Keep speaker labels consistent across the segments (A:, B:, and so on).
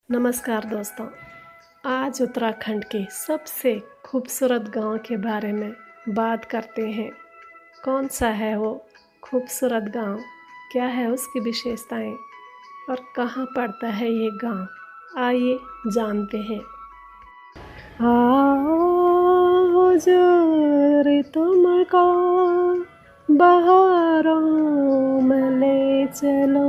A: नमस्कार दोस्तों। आज उत्तराखंड के सबसे खूबसूरत गांव के बारे में बात करते हैं। कौन सा है वो खूबसूरत गांव, क्या है उसकी विशेषताएं और कहाँ पड़ता है ये गांव, आइए जानते हैं। आओ हुजूर तुमको बहारों में ले चलो,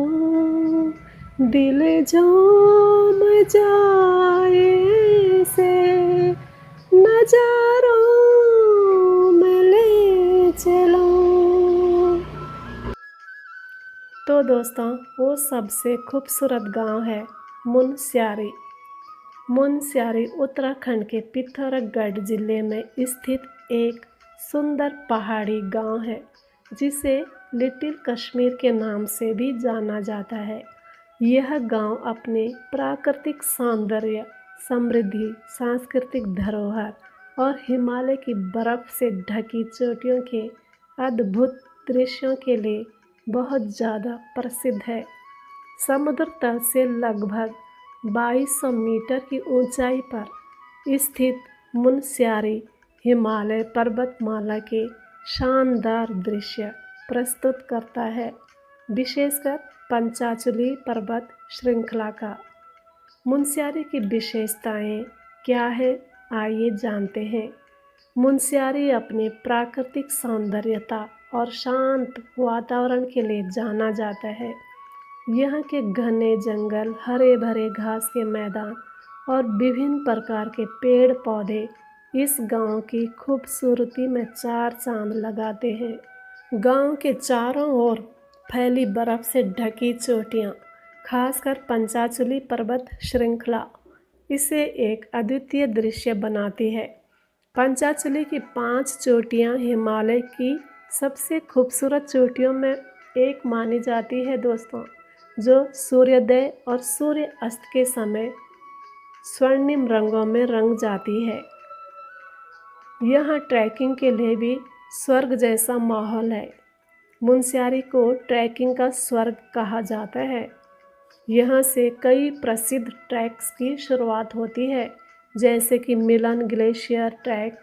A: दिल झूम जाए से नजारों में ले चलो। तो दोस्तों, वो सबसे खूबसूरत गांव है मुनस्यारी। मुनस्यारी उत्तराखंड के पिथौरागढ़ जिले में स्थित एक सुंदर पहाड़ी गांव है, जिसे लिटिल कश्मीर के नाम से भी जाना जाता है। यह गांव अपने प्राकृतिक सौंदर्य, समृद्धि, सांस्कृतिक धरोहर और हिमालय की बर्फ से ढकी चोटियों के अद्भुत दृश्यों के लिए बहुत ज़्यादा प्रसिद्ध है। समुद्र तल से लगभग 2200 मीटर की ऊंचाई पर स्थित मुनस्यारी हिमालय पर्वतमाला के शानदार दृश्य प्रस्तुत करता है, विशेषकर पंचाचूली पर्वत श्रृंखला का। मुनस्यारी की विशेषताएं क्या है, आइए जानते हैं। मुनस्यारी अपने प्राकृतिक सौंदर्यता और शांत वातावरण के लिए जाना जाता है। यहाँ के घने जंगल, हरे भरे घास के मैदान और विभिन्न प्रकार के पेड़ पौधे इस गांव की खूबसूरती में चार चांद लगाते हैं। गांव के चारों ओर फैली बर्फ से ढकी चोटियाँ, खासकर पंचाचूली पर्वत श्रृंखला, इसे एक अद्वितीय दृश्य बनाती है। पंचाचूली की 5 चोटियाँ हिमालय की सबसे खूबसूरत चोटियों में एक मानी जाती है दोस्तों, जो सूर्योदय और सूर्य अस्त के समय स्वर्णिम रंगों में रंग जाती है। यहाँ ट्रैकिंग के लिए भी स्वर्ग जैसा माहौल है। मुनस्यारी को ट्रैकिंग का स्वर्ग कहा जाता है। यहाँ से कई प्रसिद्ध ट्रैक्स की शुरुआत होती है, जैसे कि Milan glacier track,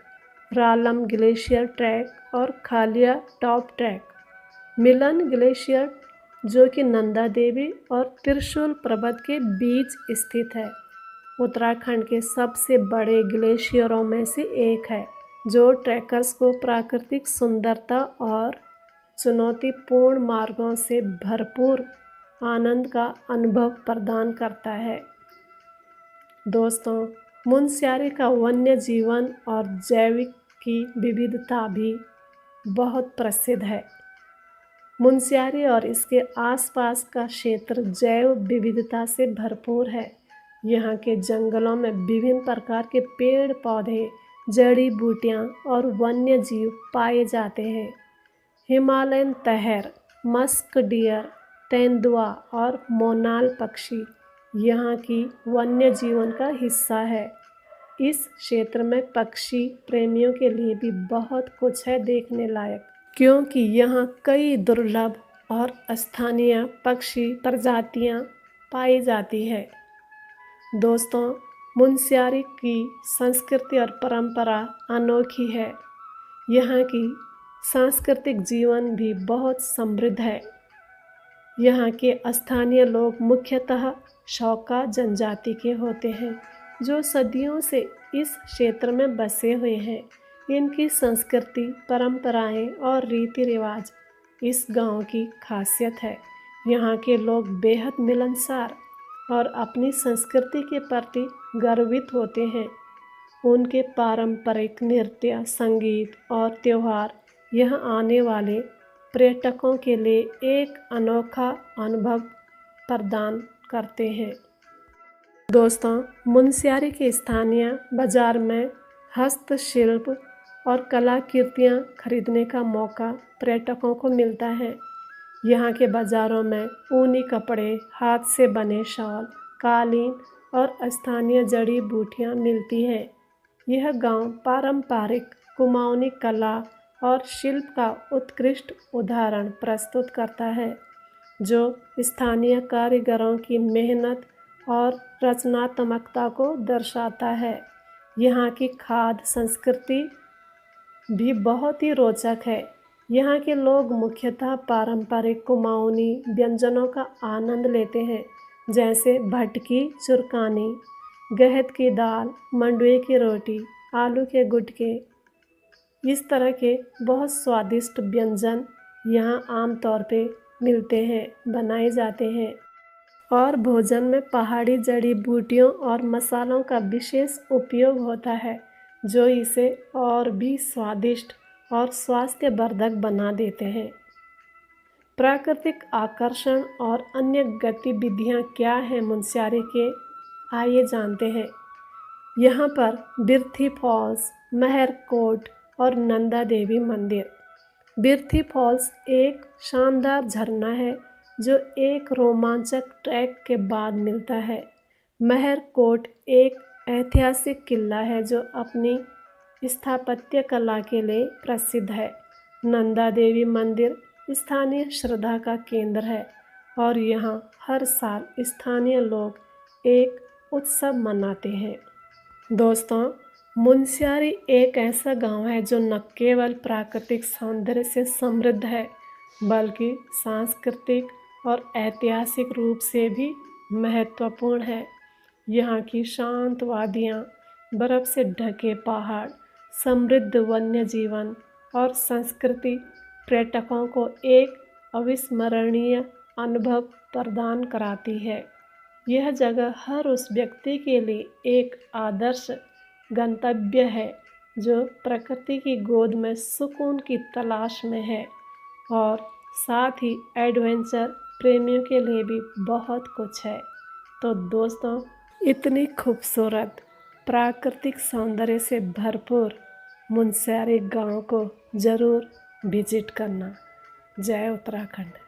A: Ralam glacier track और Khaliya top track. Milan glacier, जो कि नंदा देवी और त्रिशूल पर्वत के बीच स्थित है, उत्तराखंड के सबसे बड़े ग्लेशियरों में से एक है, जो ट्रैकर्स को प्राकृतिक सुंदरता और चुनौतीपूर्ण मार्गों से भरपूर आनंद का अनुभव प्रदान करता है। दोस्तों, मुनस्यारी का वन्य जीवन और जैविक की विविधता भी बहुत प्रसिद्ध है। मुनस्यारी और इसके आसपास का क्षेत्र जैव विविधता से भरपूर है। यहाँ के जंगलों में विभिन्न प्रकार के पेड़ पौधे, जड़ी बूटियाँ और वन्य जीव पाए जाते हैं। हिमालयन तहर, मस्क डियर, तेंदुआ और मोनाल पक्षी यहाँ की वन्य जीवन का हिस्सा है। इस क्षेत्र में पक्षी प्रेमियों के लिए भी बहुत कुछ है देखने लायक, क्योंकि यहाँ कई दुर्लभ और स्थानीय पक्षी प्रजातियाँ पाई जाती है। दोस्तों, मुनस्यारी की संस्कृति और परंपरा अनोखी है। यहाँ की सांस्कृतिक जीवन भी बहुत समृद्ध है। यहाँ के स्थानीय लोग मुख्यतः शौका जनजाति के होते हैं, जो सदियों से इस क्षेत्र में बसे हुए हैं। इनकी संस्कृति, परंपराएं और रीति रिवाज इस गांव की खासियत है। यहाँ के लोग बेहद मिलनसार और अपनी संस्कृति के प्रति गर्वित होते हैं। उनके पारंपरिक नृत्य, संगीत और त्योहार यहाँ आने वाले पर्यटकों के लिए एक अनोखा अनुभव प्रदान करते हैं। दोस्तों, मुनस्यारी के स्थानीय बाजार में हस्तशिल्प और कलाकृतियाँ खरीदने का मौका पर्यटकों को मिलता है। यहाँ के बाज़ारों में ऊनी कपड़े, हाथ से बने शॉल, कालीन और स्थानीय जड़ी बूटियाँ मिलती हैं। यह गांव पारंपरिक कुमाऊनी कला और शिल्प का उत्कृष्ट उदाहरण प्रस्तुत करता है, जो स्थानीय कारीगरों की मेहनत और रचनात्मकता को दर्शाता है। यहाँ की खाद्य संस्कृति भी बहुत ही रोचक है। यहाँ के लोग मुख्यतः पारंपरिक कुमाऊनी व्यंजनों का आनंद लेते हैं, जैसे भटकी चुरकानी, गहत की दाल, मंडुए की रोटी, आलू के गुटके। इस तरह के बहुत स्वादिष्ट व्यंजन यहाँ आमतौर पे मिलते हैं, बनाए जाते हैं। और भोजन में पहाड़ी जड़ी बूटियों और मसालों का विशेष उपयोग होता है, जो इसे और भी स्वादिष्ट और स्वास्थ्यवर्धक बना देते हैं। प्राकृतिक आकर्षण और अन्य गतिविधियाँ क्या हैं मुनस्यारी के, आइए जानते हैं। यहाँ पर बिर्थी फॉल्स, महरकोट और नंदा देवी मंदिर। बिर्थी फॉल्स एक शानदार झरना है जो एक रोमांचक ट्रैक के बाद मिलता है। महरकोट एक ऐतिहासिक किला है जो अपनी स्थापत्य कला के लिए प्रसिद्ध है। नंदा देवी मंदिर स्थानीय श्रद्धा का केंद्र है और यहाँ हर साल स्थानीय लोग एक उत्सव मनाते हैं। दोस्तों, मुनस्यारी एक ऐसा गांव है जो न केवल प्राकृतिक सौंदर्य से समृद्ध है, बल्कि सांस्कृतिक और ऐतिहासिक रूप से भी महत्वपूर्ण है। यहाँ की शांत वादियाँ, बर्फ़ से ढके पहाड़, समृद्ध वन्य जीवन और संस्कृति पर्यटकों को एक अविस्मरणीय अनुभव प्रदान कराती है। यह जगह हर उस व्यक्ति के लिए एक आदर्श गंतव्य है जो प्रकृति की गोद में सुकून की तलाश में है, और साथ ही एडवेंचर प्रेमियों के लिए भी बहुत कुछ है। तो दोस्तों, इतनी खूबसूरत प्राकृतिक सौंदर्य से भरपूर मुनस्यारी गांव को ज़रूर विजिट करना। जय उत्तराखंड।